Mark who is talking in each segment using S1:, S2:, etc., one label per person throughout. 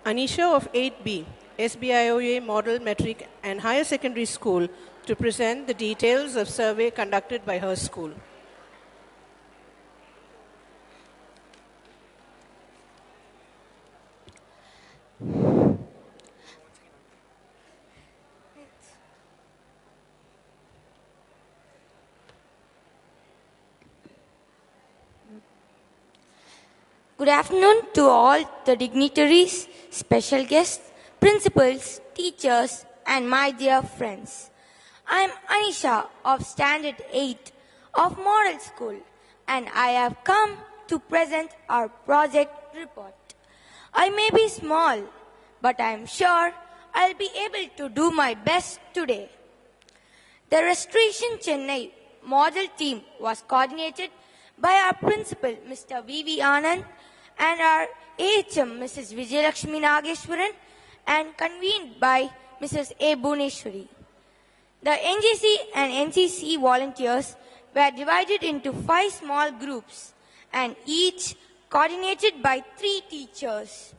S1: Anisha of 8B, SBIOA Model Metric and Higher Secondary School, to present the details of survey conducted by her school.
S2: Good afternoon to all the dignitaries, special guests, principals, teachers, and my dear friends. I am Anisha of Standard 8 of Model School, and I have come to present our project report. I may be small, but I am sure I'll be able to do my best today. The Restoration Chennai model team was coordinated by our principal, Mr. V.V. Anand, and our AHM, Mrs. Vijayalakshmi Nageshwaran, and convened by Mrs. A. Bhuneshwari. The NGC and NCC volunteers were divided into 5 small groups, and each coordinated by 3 teachers.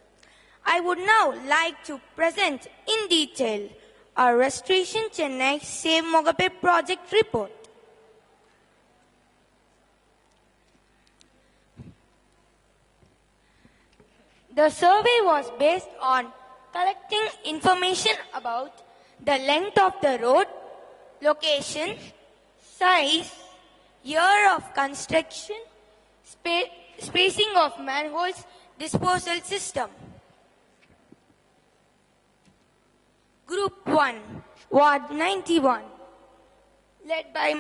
S2: I would now like to present in detail our Restoration Chennai Save Mogape project report. The survey was based on collecting information about the length of the road, location, size, year of construction, spacing of manholes, disposal system. Group 1, Ward 91, led by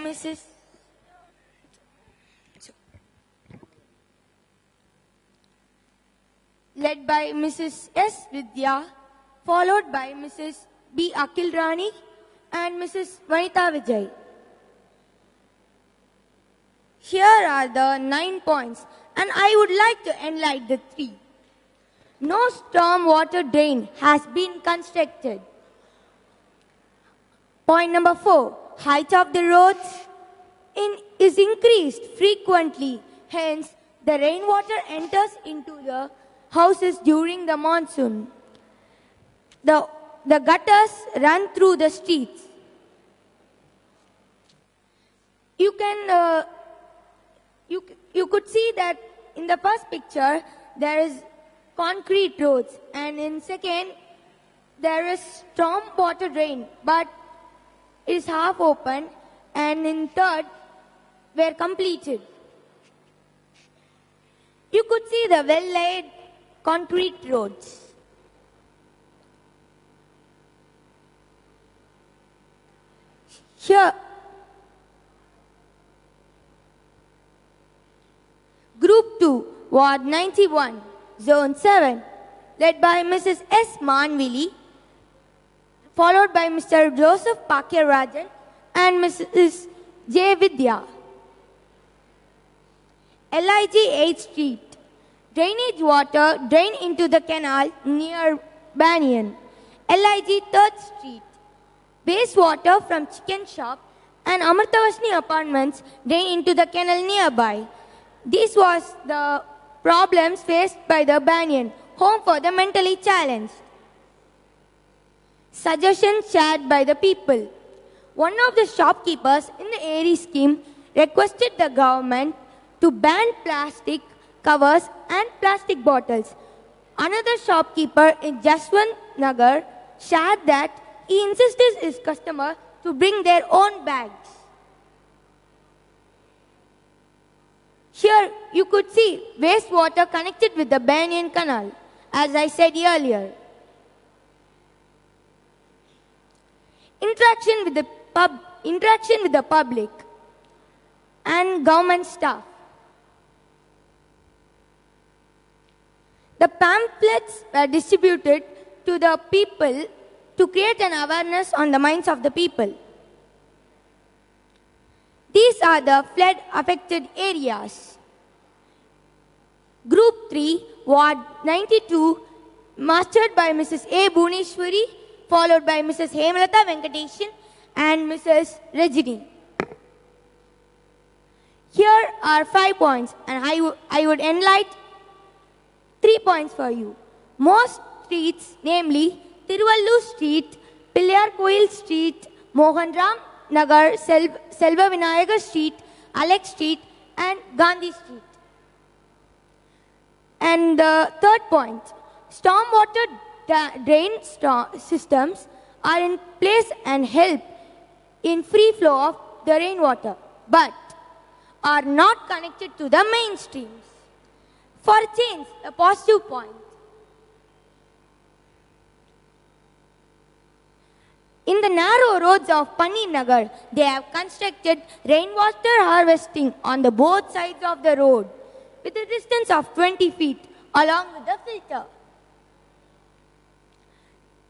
S2: Mrs. S. Vidya, followed by Mrs. B. Akil Rani and Mrs. Vanita Vijay. Here are the 9 points, and I would like to enlighten the 3. No storm water drain has been constructed. Point number 4, height of the roads is increased frequently. Hence, the rainwater enters into the houses during the monsoon. The gutters run through the streets. You could see that in the first picture there is concrete roads, and in second there is storm water drain, but it is half open, and in third were completed. You could see the well-laid concrete roads. Here, Group 2, Ward 91, Zone 7, led by Mrs. S. Manvili, followed by Mr. Joseph Pakyarajan and Mrs. J. Vidya. LIG 8th Street. Drainage water drain into the canal near Banyan. LIG 3rd Street. Wastewater from chicken shop and Amartavashni apartments drain into the canal nearby. This was the problems faced by the Banyan, home for the mentally challenged. Suggestions shared by the people. One of the shopkeepers in the ARI scheme requested the government to ban plastic covers and plastic bottles. Another shopkeeper in Jaswant Nagar shared that he insisted his customer to bring their own bags. Here you could see wastewater connected with the Banyan Canal, as I said earlier. Interaction with the public and government staff. The pamphlets were distributed to the people to create an awareness on the minds of the people. These are the flood-affected areas. Group 3, Ward 92, mastered by Mrs. A. Bhuneshwari, followed by Mrs. Hemalata Venkateshan and Mrs. Rajini. Here are 5 points, and I would enlighten 3 points for you. Most streets, namely Tiruvallu Street, Pillar Koil Street, Mohan Ram Nagar, Selva Vinayagar Street, Alex Street, and Gandhi Street. And the third point, stormwater drain systems are in place and help in free flow of the rainwater, but are not connected to the main streams. For a change, a positive point. In the narrow roads of Panni Nagar, they have constructed rainwater harvesting on the both sides of the road with a distance of 20 feet along with the filter.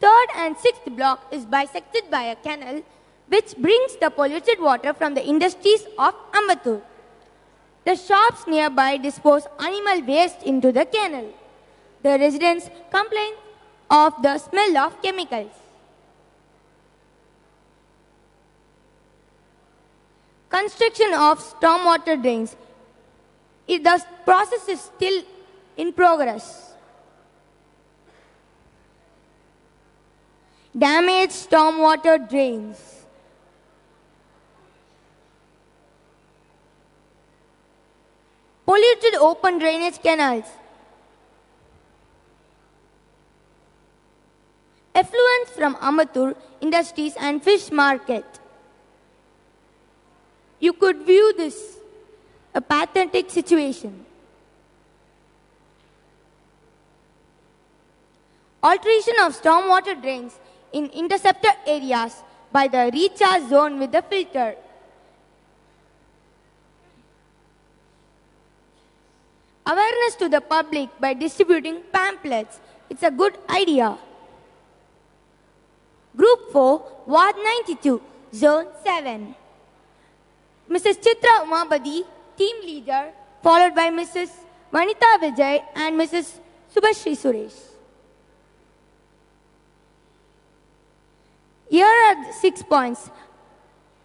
S2: Third and sixth block is bisected by a canal which brings the polluted water from the industries of Ambattur. The shops nearby dispose animal waste into the canal. The residents complain of the smell of chemicals. Construction of stormwater drains. The process is still in progress. Damaged stormwater drains. Polluted open drainage canals. Effluents from Ambattur industries and fish market. You could view this a pathetic situation. Alteration of stormwater drains in interceptor areas by the recharge zone with the filter. Awareness to the public by distributing pamphlets. It's a good idea. Group 4, Ward 92, Zone 7. Mrs. Chitra Umabadi, team leader, followed by Mrs. Vanitha Vijay and Mrs. Subhashri Suresh. Here are the 6 points.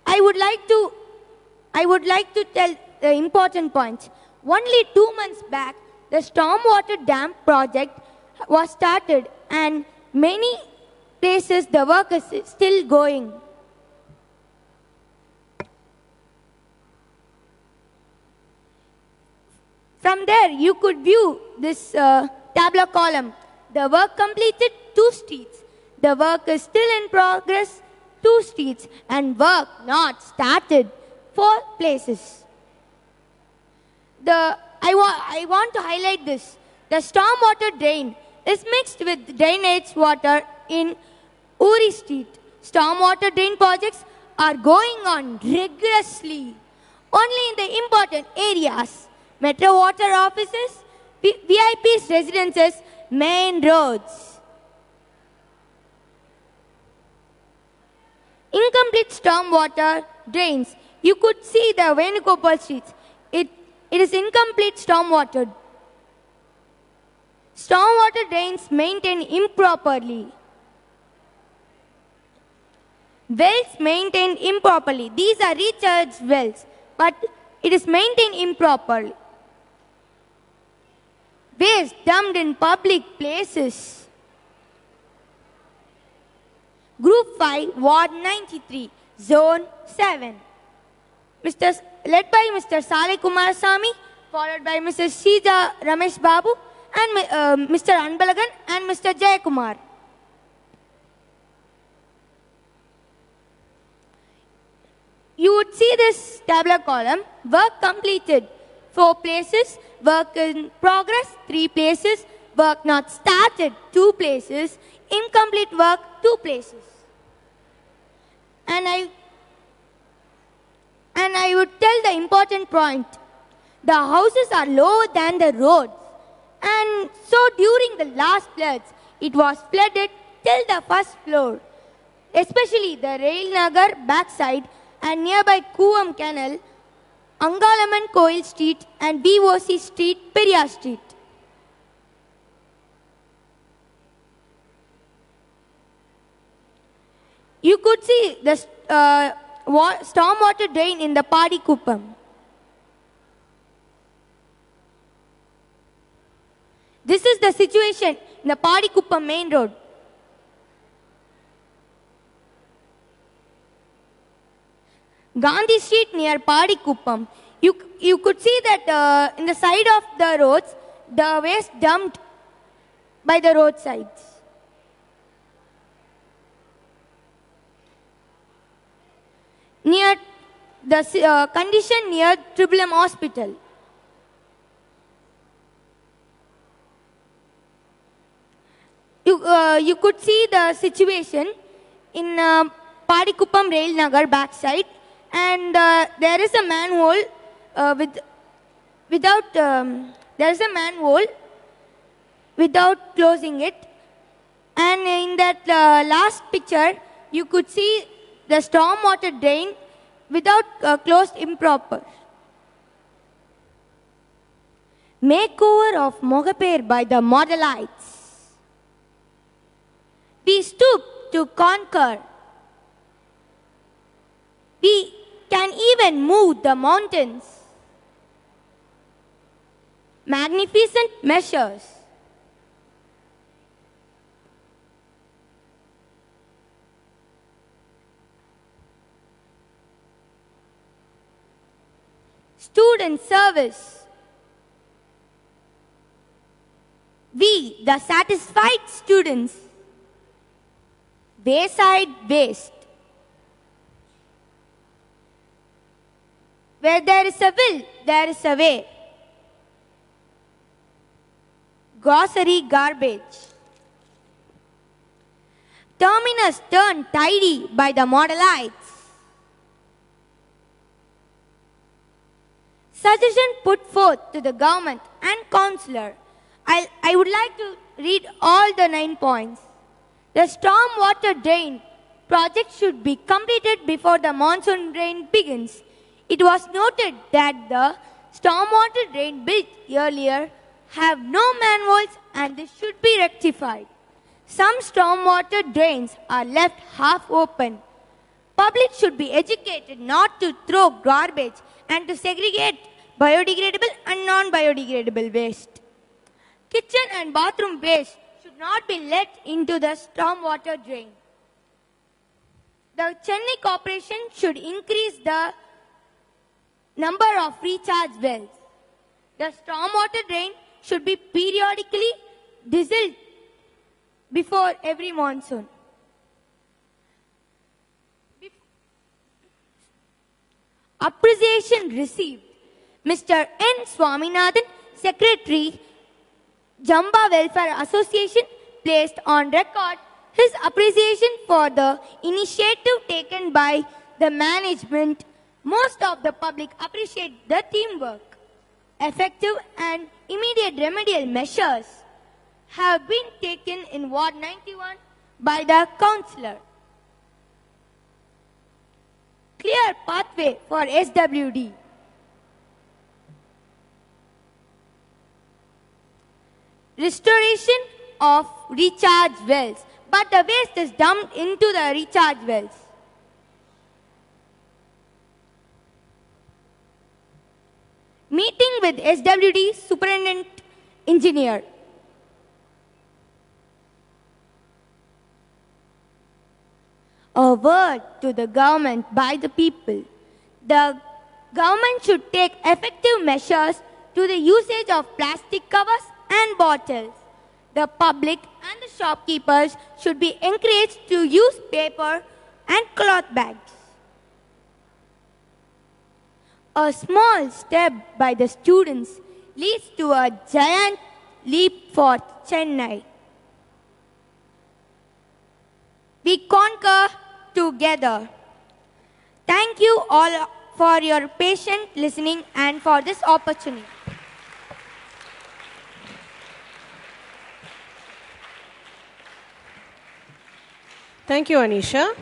S2: I would like to tell the important points. Only 2 months back, the stormwater dam project was started and many places the work is still going. From there, you could view this tabular column. The work completed 2 streets. The work is still in progress 2 streets and work not started 4 places. I want to highlight this. The stormwater drain is mixed with drainage water in Uri Street. Stormwater drain projects are going on rigorously. Only in the important areas, metro water offices, VIPs residences, main roads. Incomplete stormwater drains. You could see the Venugopal streets. It is incomplete stormwater. Stormwater drains maintained improperly. Wells maintained improperly. These are recharge wells, but it is maintained improperly. Waste dumped in public places. Group 5, Ward 93, Zone 7. Led by Mr. Saleh Kumarasamy, followed by Mrs. Sheeja Ramesh Babu, and Mr. Anbalagan and Mr. Jayakumar. You would see this tabular column, work completed 4 places, work in progress 3 places, work not started 2 places, incomplete work 2 places. And I would tell the important point. The houses are lower than the roads. And so during the last floods, it was flooded till the first floor. Especially the Rail Nagar backside and nearby Kuvam Canal, Angalaman Koil Street and VOC Street, Periyar Street. You could see the stormwater drain in the Padi Kuppam. This is the situation in the Padikuppam main road. Gandhi Street near Padikuppam. You could see that in the side of the roads, the waste dumped by the roadsides. Near the condition near Triple M Hospital. You could see the situation in Padikuppam Rail Nagar backside, and there is a manhole without closing it, and in that last picture you could see the storm water drain without closed improper. Makeover of Mogaper by the Modelites. We stoop to conquer. We can even move the mountains. Magnificent measures. Student service. We, the satisfied students. Wayside waste. Where there is a will, there is a way. Grocery garbage. Terminus turned tidy by the Modelites. Suggestion put forth to the government and councillor. I would like to read all the 9 points. The storm water drain project should be completed before the monsoon rain begins. It was noted that the stormwater drain built earlier have no manholes and this should be rectified. Some stormwater drains are left half open. Public should be educated not to throw garbage and to segregate biodegradable and non-biodegradable waste. Kitchen and bathroom waste should not be let into the stormwater drain. The Chennai Corporation should increase the number of recharge wells. The stormwater drain should be periodically dieseled before every monsoon. Appreciation received. Mr. N. Swaminathan, Secretary, Jamba Welfare Association, placed on record his appreciation for the initiative taken by the management. Most of the public appreciate the teamwork. Effective and immediate remedial measures have been taken in Ward 91 by the councillor. Clear pathway for SWD. Restoration of recharge wells, but the waste is dumped into the recharge wells. Meeting with SWD Superintendent Engineer. A word to the government by the people. The government should take effective measures to the usage of plastic covers and bottles. The public and the shopkeepers should be encouraged to use paper and cloth bags. A small step by the students leads to a giant leap for Chennai. We conquer together. Thank you all for your patient listening and for this opportunity.
S1: Thank you, Anisha.